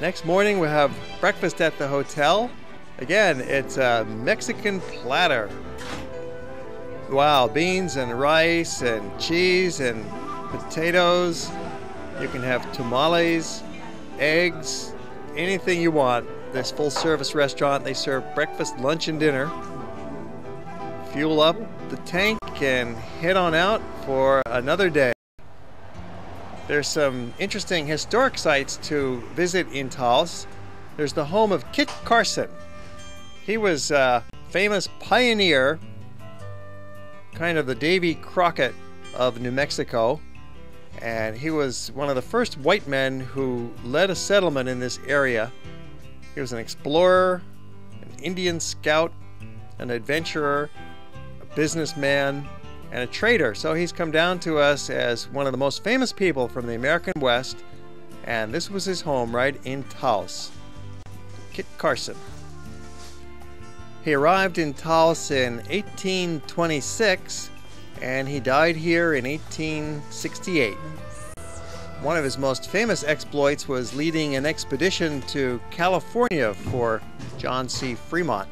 Next morning we'll have breakfast at the hotel. Again, it's a Mexican platter. Wow, beans and rice and cheese and potatoes. You can have tamales, eggs, anything you want. This full-service restaurant, they serve breakfast, lunch, and dinner. Fuel up the tank and head on out for another day. There's some interesting historic sites to visit in Taos. There's the home of Kit Carson. He was a famous pioneer, kind of the Davy Crockett of New Mexico. And he was one of the first white men who led a settlement in this area. He was an explorer, an Indian scout, an adventurer, a businessman, and a trader. So he's come down to us as one of the most famous people from the American West. And this was his home right in Taos. Kit Carson. He arrived in Taos in 1826 and he died here in 1868. One of his most famous exploits was leading an expedition to California for John C. Fremont.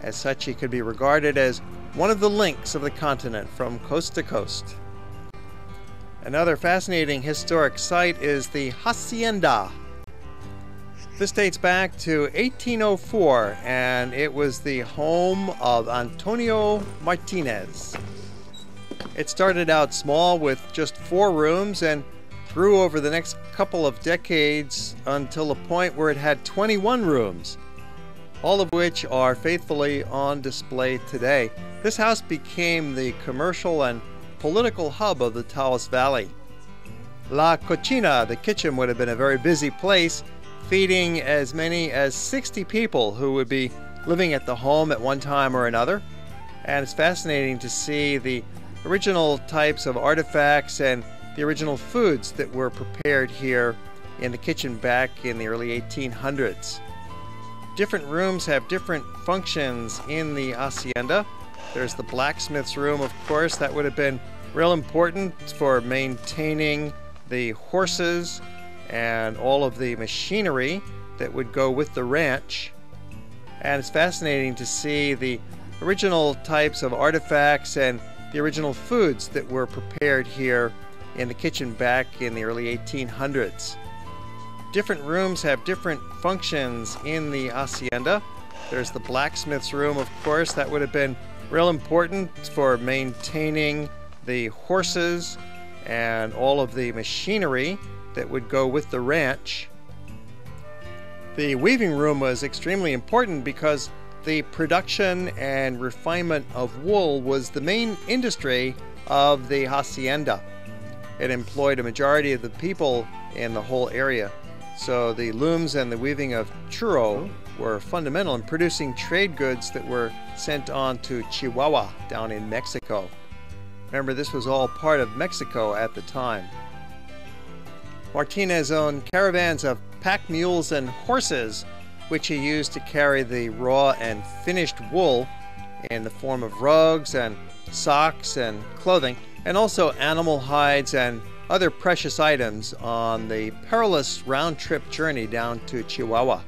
As such, he could be regarded as one of the links of the continent from coast to coast. Another fascinating historic site is the Hacienda. This dates back to 1804, and it was the home of Antonio Martinez. It started out small with just 4 rooms and grew over the next couple of decades until the point where it had 21 rooms, all of which are faithfully on display today. This house became the commercial and political hub of the Taos Valley. La Cocina, the kitchen, would have been a very busy place, feeding as many as 60 people who would be living at the home at one time or another. And it's fascinating to see the original types of artifacts and the original foods that were prepared here in the kitchen back in the early 1800s. Different rooms have different functions in the hacienda. There's the blacksmith's room, of course. That would have been real important for maintaining the horses and all of the machinery that would go with the ranch. And it's fascinating to see the original types of artifacts and the original foods that were prepared here in the kitchen back in the early 1800s. Different rooms have different functions in the hacienda. There's the blacksmith's room, of course. That would have been real important for maintaining the horses and all of the machinery that would go with the ranch. The weaving room was extremely important because the production and refinement of wool was the main industry of the hacienda. It employed a majority of the people in the whole area. So the looms and the weaving of churro were fundamental in producing trade goods that were sent on to Chihuahua down in Mexico. Remember, this was all part of Mexico at the time. Martinez owned caravans of pack mules and horses, which he used to carry the raw and finished wool in the form of rugs and socks and clothing, and also animal hides and other precious items on the perilous round-trip journey down to Chihuahua.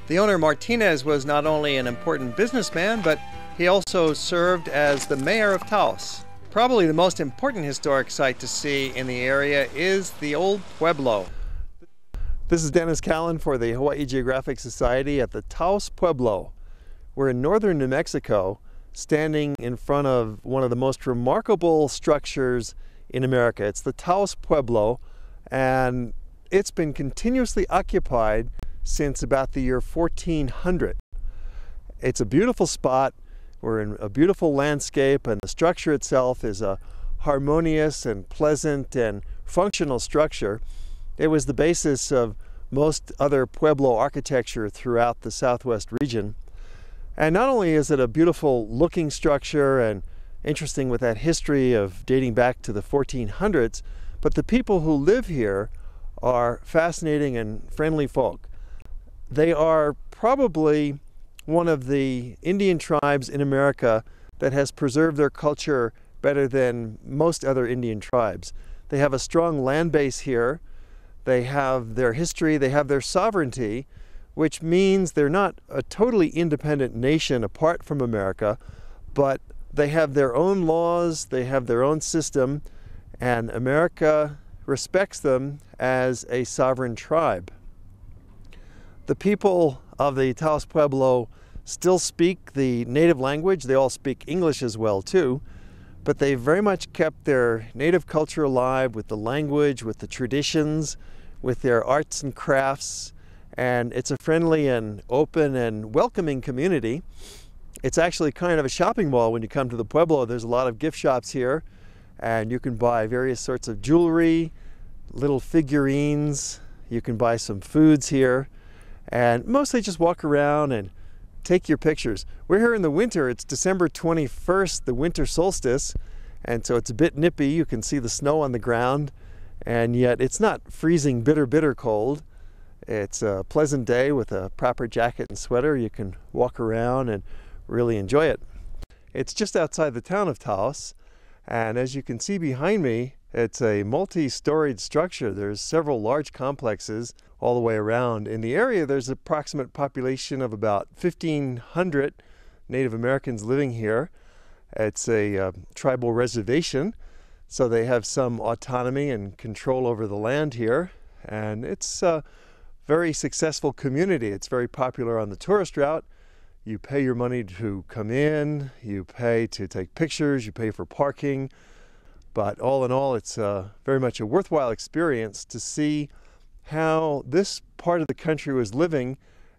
The owner Martinez was not only an important businessman, but he also served as the mayor of Taos. Probably the most important historic site to see in the area is the old Pueblo. This is Dennis Callan for the Hawaii Geographic Society at the Taos Pueblo. We're in northern New Mexico, standing in front of one of the most remarkable structures in America. It's the Taos Pueblo, and it's been continuously occupied since about the year 1400. It's a beautiful spot. We're in a beautiful landscape, and the structure itself is a harmonious and pleasant and functional structure. It was the basis of most other Pueblo architecture throughout the southwest region. And not only is it a beautiful looking structure and interesting with that history of dating back to the 1400s, but the people who live here are fascinating and friendly folk. They are probably one of the Indian tribes in America that has preserved their culture better than most other Indian tribes. They have a strong land base here. They have their history, they have their sovereignty, which means they're not a totally independent nation apart from America, but they have their own laws, they have their own system, and America respects them as a sovereign tribe. The people of the Taos Pueblo still speak the native language. They all speak English as well too, but they very much kept their native culture alive with the language, with the traditions, with their arts and crafts, and it's a friendly and open and welcoming community. It's actually kind of a shopping mall when you come to the Pueblo. There's a lot of gift shops here, and you can buy various sorts of jewelry, little figurines. You can buy some foods here, and mostly just walk around and take your pictures. We're here in the winter. It's December 21st, the winter solstice, and so it's a bit nippy. You can see the snow on the ground, and yet it's not freezing bitter cold. It's a pleasant day with a proper jacket and sweater. You can walk around and really enjoy it. It's just outside the town of Taos, and as you can see behind me, it's a multi-storied structure. There's several large complexes all the way around. In the area, there's an approximate population of about 1,500 Native Americans living here. It's a tribal reservation, so they have some autonomy and control over the land here, and it's a very successful community. It's very popular on the tourist route. You pay your money to come in, you pay to take pictures, you pay for parking, but all in all, it's very much a worthwhile experience to see how this part of the country was living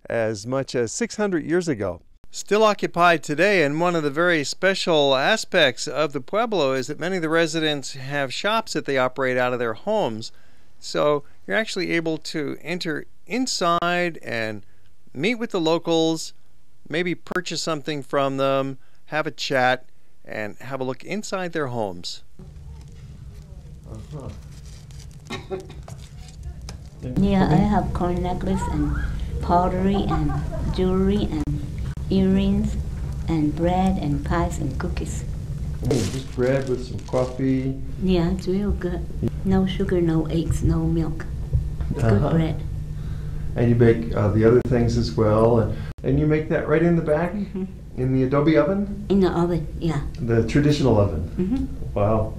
as much as 600 years ago. Still occupied today, and one of the very special aspects of the Pueblo is that many of the residents have shops that they operate out of their homes. So you're actually able to enter inside and meet with the locals, maybe purchase something from them, have a chat, and have a look inside their homes. Yeah, I have corn necklace and pottery and jewelry and earrings and bread and pies and cookies. Oh, just bread with some coffee. Yeah, it's real good. No sugar, no eggs, no milk. Good bread. And you bake the other things as well, and you make that right in the back, in the adobe oven? In the oven, yeah. The traditional oven? Wow.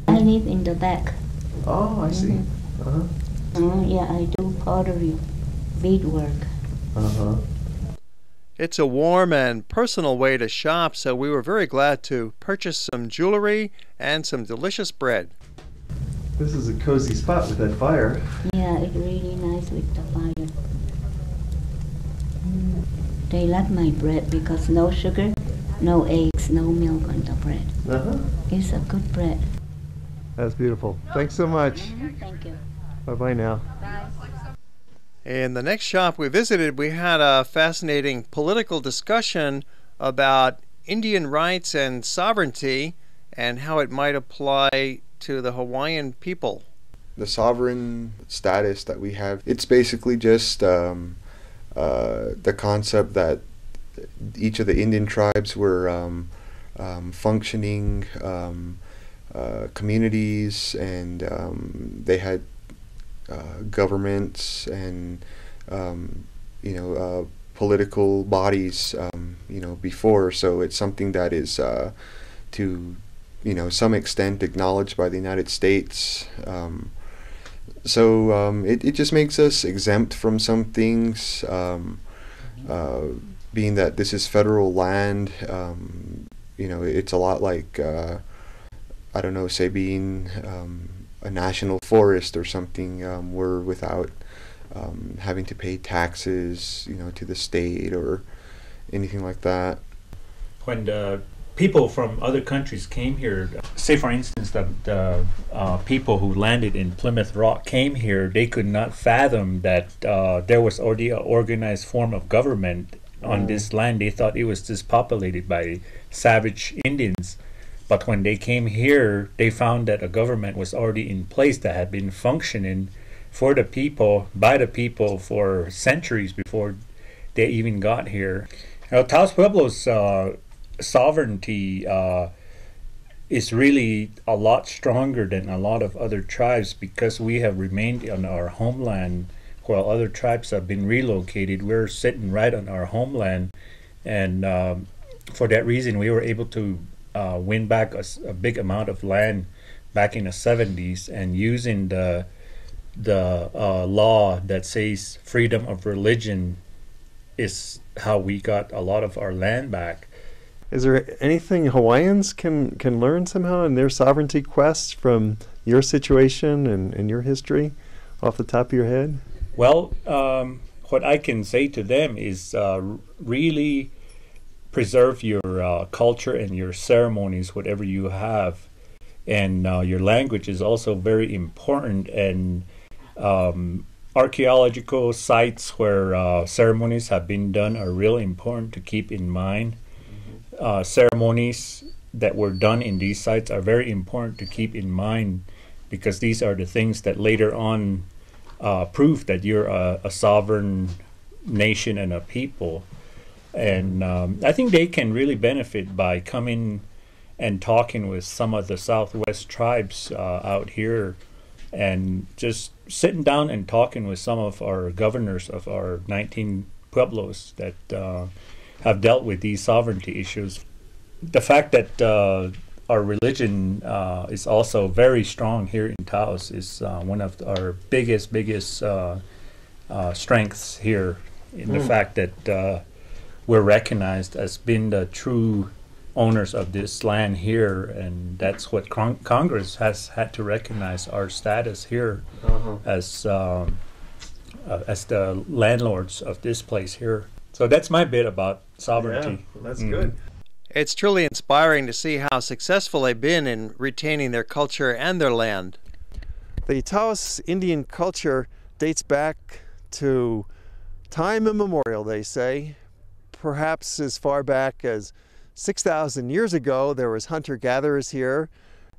I live in the back. Oh, I see. Yeah, I do pottery, beadwork. It's a warm and personal way to shop, so we were very glad to purchase some jewelry and some delicious bread. This is a cozy spot with that fire. Yeah, it's really nice with the fire. They like my bread because no sugar, no eggs, no milk on the bread. It's a good bread. That's beautiful. Thanks so much. Thank you. Bye-bye now. Bye. In the next shop we visited, we had a fascinating political discussion about Indian rights and sovereignty and how it might apply to the Hawaiian people. The sovereign status that we have, it's basically just the concept that each of the Indian tribes were functioning communities, and they had governments and political bodies before, so it's something that is to some extent acknowledged by the United States. It just makes us exempt from some things, being that this is federal land. It's a lot like I don't know, say being a national forest or something. We're without having to pay taxes, to the state or anything like that. When the people from other countries came here, say for instance the people who landed in Plymouth Rock came here, they could not fathom that there was already an organized form of government on this land. They thought it was just populated by savage Indians. But when they came here, they found that a government was already in place that had been functioning for the people, by the people, for centuries before they even got here. Now, Taos Pueblo's sovereignty is really a lot stronger than a lot of other tribes because we have remained on our homeland while other tribes have been relocated. We're sitting right on our homeland, and for that reason, we were able to win back a big amount of land back in the 70s, and using the law that says freedom of religion is how we got a lot of our land back. Is there anything Hawaiians can learn somehow in their sovereignty quest from your situation and your history off the top of your head? Well, what I can say to them is really preserve your culture and your ceremonies, whatever you have. And your language is also very important. And archaeological sites where ceremonies have been done are really important to keep in mind. Ceremonies that were done in these sites are very important to keep in mind because these are the things that later on prove that you're a sovereign nation and a people. And I think they can really benefit by coming and talking with some of the Southwest tribes out here and just sitting down and talking with some of our governors of our 19 pueblos that have dealt with these sovereignty issues. The fact that our religion is also very strong here in Taos is one of our biggest strengths here in the fact that we're recognized as being the true owners of this land here, and that's what Congress has had to recognize our status here as the landlords of this place here. So that's my bit about sovereignty. Yeah, that's good. It's truly inspiring to see how successful they've been in retaining their culture and their land. The Taos Indian culture dates back to time immemorial, they say. Perhaps as far back as 6,000 years ago, there was hunter-gatherers here,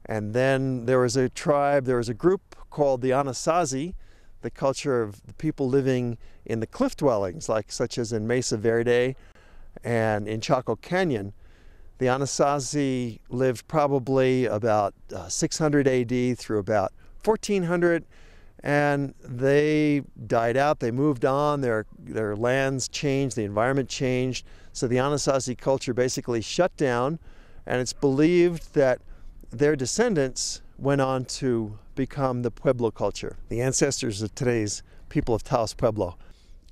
and then there was a tribe, there was a group called the Anasazi, the culture of the people living in the cliff dwellings, such as in Mesa Verde and in Chaco Canyon. The Anasazi lived probably about 600 AD through about 1400, and they died out, they moved on, their lands changed, the environment changed, so the Anasazi culture basically shut down, and it's believed that their descendants went on to become the Pueblo culture, the ancestors of today's people of Taos Pueblo.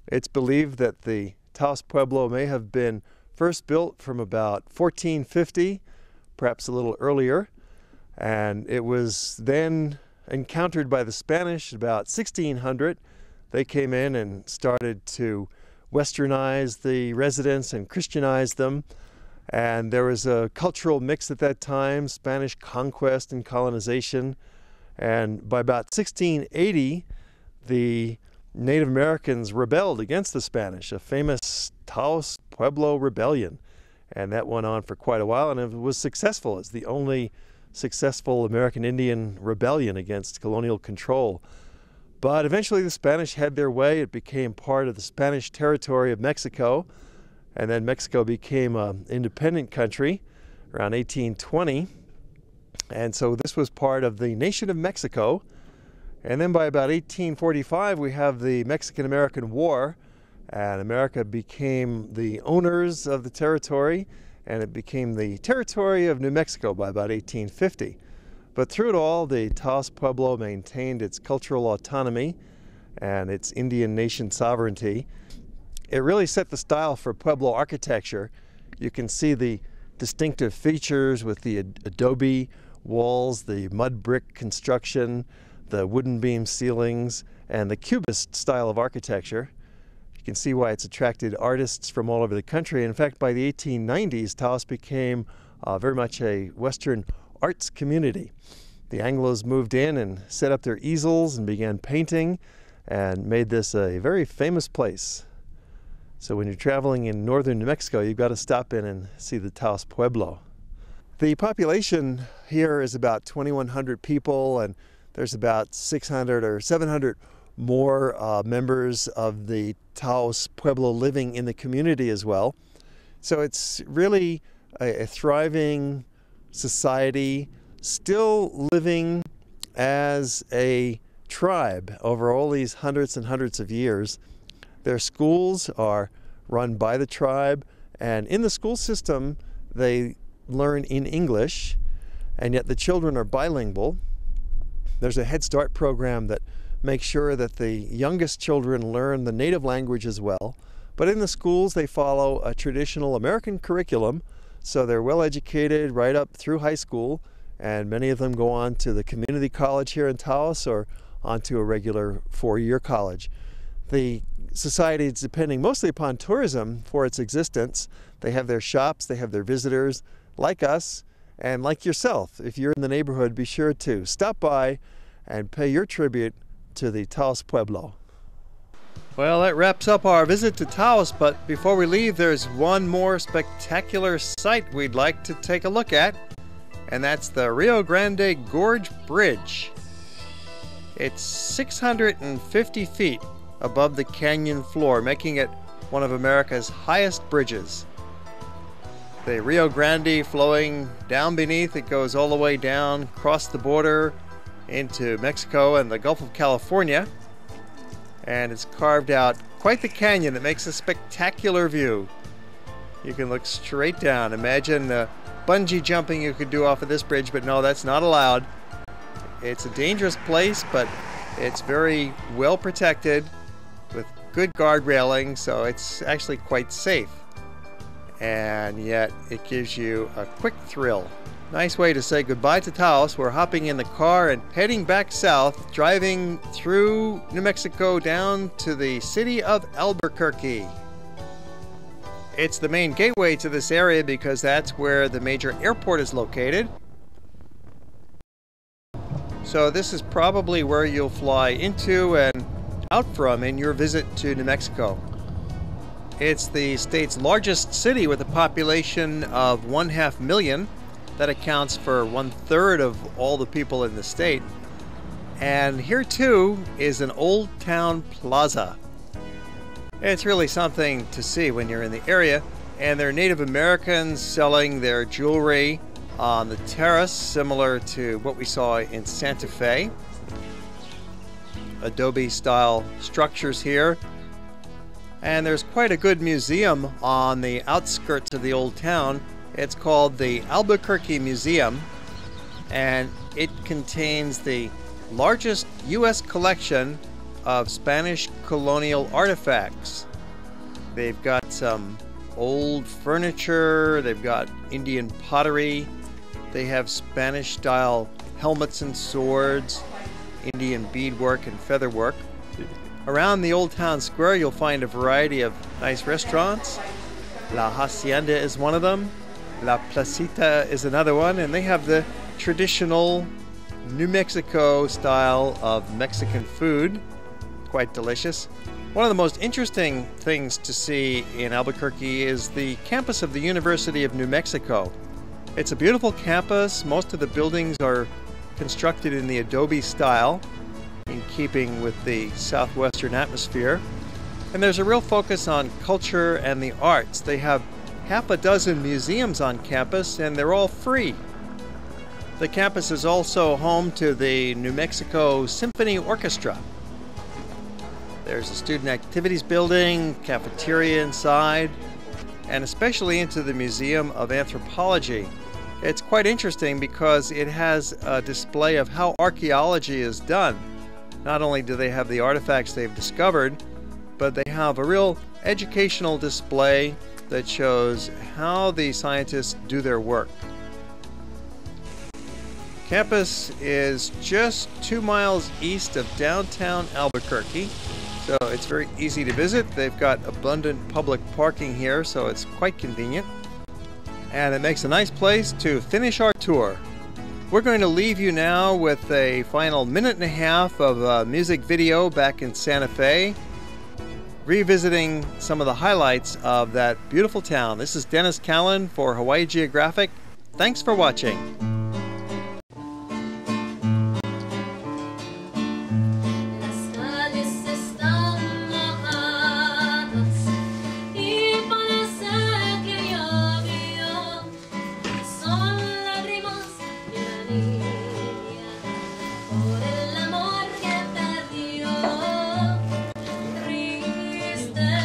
It's believed that the Taos Pueblo may have been first built from about 1450, perhaps a little earlier, and it was then encountered by the Spanish about 1600. They came in and started to westernize the residents and Christianize them, and there was a cultural mix at that time, Spanish conquest and colonization, and by about 1680 the Native Americans rebelled against the Spanish, a famous Taos Pueblo rebellion, and that went on for quite a while, and it was successful. It's the only successful American Indian rebellion against colonial control. But eventually the Spanish had their way. It became part of the Spanish territory of Mexico, and then Mexico became an independent country around 1820, and so this was part of the nation of Mexico. And then by about 1845 we have the Mexican-American War, and America became the owners of the territory, and it became the territory of New Mexico by about 1850. But through it all, the Taos Pueblo maintained its cultural autonomy and its Indian nation sovereignty. It really set the style for Pueblo architecture. You can see the distinctive features with the adobe walls, the mud brick construction, the wooden beam ceilings, and the Cubist style of architecture. You can see why it's attracted artists from all over the country. In fact, by the 1890s, Taos became very much a Western arts community. The Anglos moved in and set up their easels and began painting and made this a very famous place. So when you're traveling in northern New Mexico, you've got to stop in and see the Taos Pueblo. The population here is about 2,100 people, and there's about 600 or 700 more members of the Taos Pueblo living in the community as well. So it's really a thriving, society, still living as a tribe over all these hundreds and hundreds of years. Their schools are run by the tribe, and in the school system they learn in English, and yet the children are bilingual. There's a Head Start program that makes sure that the youngest children learn the native language as well. But in the schools they follow a traditional American curriculum, so they're well educated right up through high school, and many of them go on to the community college here in Taos or onto a regular 4-year college. The society is depending mostly upon tourism for its existence. They have their shops, they have their visitors, like us and like yourself. If you're in the neighborhood, be sure to stop by and pay your tribute to the Taos Pueblo. Well, that wraps up our visit to Taos, but before we leave, there's one more spectacular sight we'd like to take a look at, and that's the Rio Grande Gorge Bridge. It's 650 feet above the canyon floor, making it one of America's highest bridges. The Rio Grande flowing down beneath, it goes all the way down, across the border into Mexico and the Gulf of California. And it's carved out quite the canyon that makes a spectacular view. You can look straight down. Imagine bungee jumping you could do off of this bridge, but no, that's not allowed. It's a dangerous place, but it's very well protected with good guard railing, so it's actually quite safe. And yet it gives you a quick thrill. Nice way to say goodbye to Taos. We're hopping in the car and heading back south, driving through New Mexico down to the city of Albuquerque. It's the main gateway to this area because that's where the major airport is located. So this is probably where you'll fly into and out from in your visit to New Mexico. It's the state's largest city with a population of 1/2 million. That accounts for 1/3 of all the people in the state. And here too is an old town plaza. It's really something to see when you're in the area, and there are Native Americans selling their jewelry on the terrace, similar to what we saw in Santa Fe. Adobe style structures here. And there's quite a good museum on the outskirts of the old town. It's called the Albuquerque Museum, and it contains the largest U.S. collection of Spanish colonial artifacts. They've got some old furniture, they've got Indian pottery, they have Spanish-style helmets and swords, Indian beadwork and featherwork. Around the old town square you'll find a variety of nice restaurants. La Hacienda is one of them. La Placita is another one, and they have the traditional New Mexico style of Mexican food. Quite delicious. One of the most interesting things to see in Albuquerque is the campus of the University of New Mexico. It's a beautiful campus. Most of the buildings are constructed in the adobe style, in keeping with the southwestern atmosphere. And there's a real focus on culture and the arts. They have half a dozen museums on campus, and they're all free. The campus is also home to the New Mexico Symphony Orchestra. There's a student activities building, cafeteria inside, and especially into the Museum of Anthropology. It's quite interesting because it has a display of how archaeology is done. Not only do they have the artifacts they've discovered, but they have a real educational display that shows how the scientists do their work. Campus is just 2 miles east of downtown Albuquerque, so it's very easy to visit. They've got abundant public parking here, so it's quite convenient. And it makes a nice place to finish our tour. We're going to leave you now with a final minute and a half of a music video back in Santa Fe, revisiting some of the highlights of that beautiful town. This is Dennis Callan for Hawaii Geographic. Thanks for watching. Son lágrimas Thank